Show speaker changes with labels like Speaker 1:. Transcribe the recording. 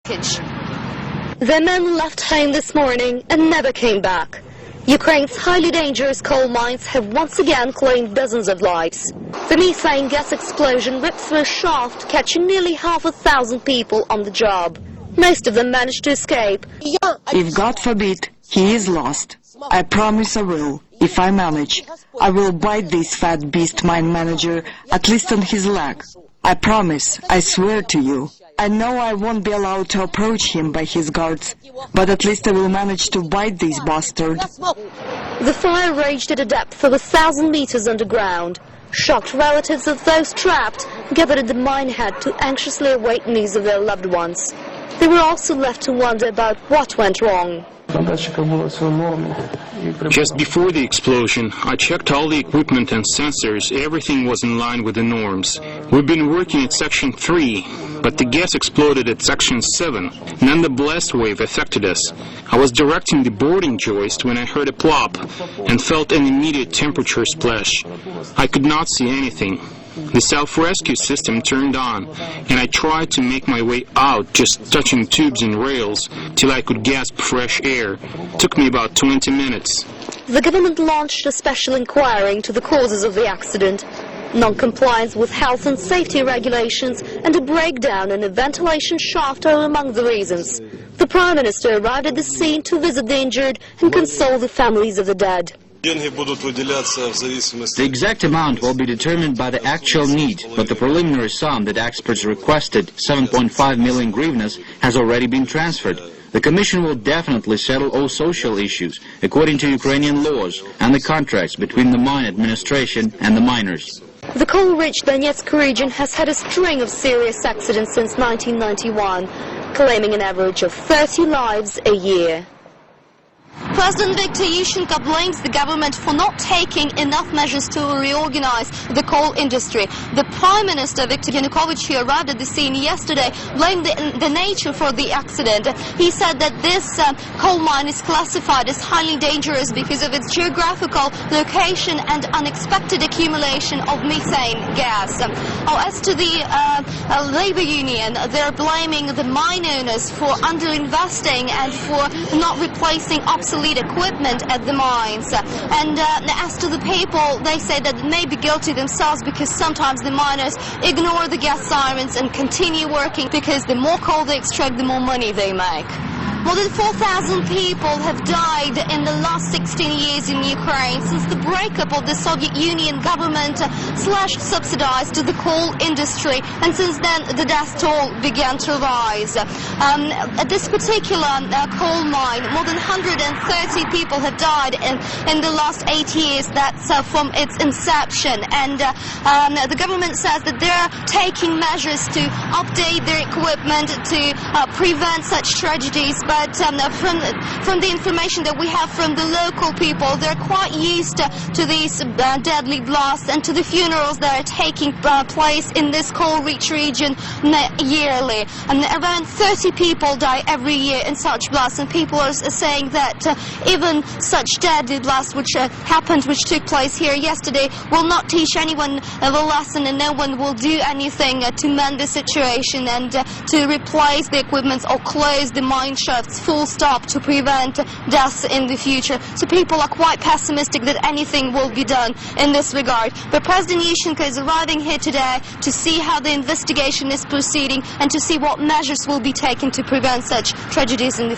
Speaker 1: package.
Speaker 2: The men left home this morning and never came back. Ukraine's highly dangerous coal mines have once again claimed dozens of lives. The methane gas explosion ripped through a shaft, catching nearly 500,000 people on the job. Most of them managed to escape.
Speaker 3: If God forbid he is lost, I promise I will. If I manage, I will bite this fat beast mine manager at least on his leg. I promise, I swear to you. I know I won't be allowed to approach him by his guards, but at least I will manage to bite this bastard.
Speaker 2: The fire raged at a depth of 1,000 meters underground. Shocked relatives of those trapped gathered at the mine head to anxiously await news of their loved ones. They were also left to wonder about what went wrong.
Speaker 4: Just before the explosion, I checked all the equipment and sensors. Everything was in line with the norms. We've been working at Section 3, but the gas exploded at Section 7. Then the blast wave affected us. I was directing the boarding joist when I heard a plop and felt an immediate temperature splash. I could not see anything. The self-rescue system turned on, and I tried to make my way out, just touching tubes and rails, till I could gasp fresh air. It took me about 20 minutes.
Speaker 2: The government launched a special inquiry into the causes of the accident. Non-compliance with health and safety regulations and a breakdown in a ventilation shaft are among the reasons. The Prime Minister arrived at the scene to visit the injured and console the families of the dead.
Speaker 5: The exact amount will be determined by the actual need, but the preliminary sum that experts requested, 7.5 million hryvnias, has already been transferred. The Commission will definitely settle all social issues according to Ukrainian laws and the contracts between the mine administration and the miners.
Speaker 2: The coal-rich Donetsk region has had a string of serious accidents since 1991, claiming an average of 30 lives a year.
Speaker 1: President Viktor Yushchenko blames the government for not taking enough measures to reorganize the coal industry. The Prime Minister, Viktor Yanukovych, who arrived at the scene yesterday, blamed the nature for the accident. He said that this coal mine is classified as highly dangerous because of its geographical location and unexpected accumulation of methane gas. As to the labor union, they're blaming the mine owners for underinvesting and for not replacing obsolete equipment at the mines. And as to the people, they say that they may be guilty themselves because sometimes the miners ignore the gas sirens and continue working because the more coal they extract, the more money they make. More than 4,000 people have died in the last 16 years in Ukraine since the breakup of the Soviet Union. Government slashed subsidies to the coal industry, and since then the death toll began to rise. At this particular coal mine, more than 130 people have died in the last 8 years. That's from its inception, and the government says that they're taking measures to update their equipment to prevent such tragedies. But from the information that we have from the local people, they're quite used to these deadly blasts and to the funerals that are taking place in this coal-rich region yearly. And around 30 people die every year in such blasts, and people are saying that even such deadly blasts which took place here yesterday will not teach anyone a lesson, and no one will do anything to mend the situation and to replace the equipment or close the mine shafts full stop to prevent deaths in the future. So people are quite pessimistic that anything will be done in this regard. But President Yushchenko is arriving here today to see how the investigation is proceeding and to see what measures will be taken to prevent such tragedies in the future.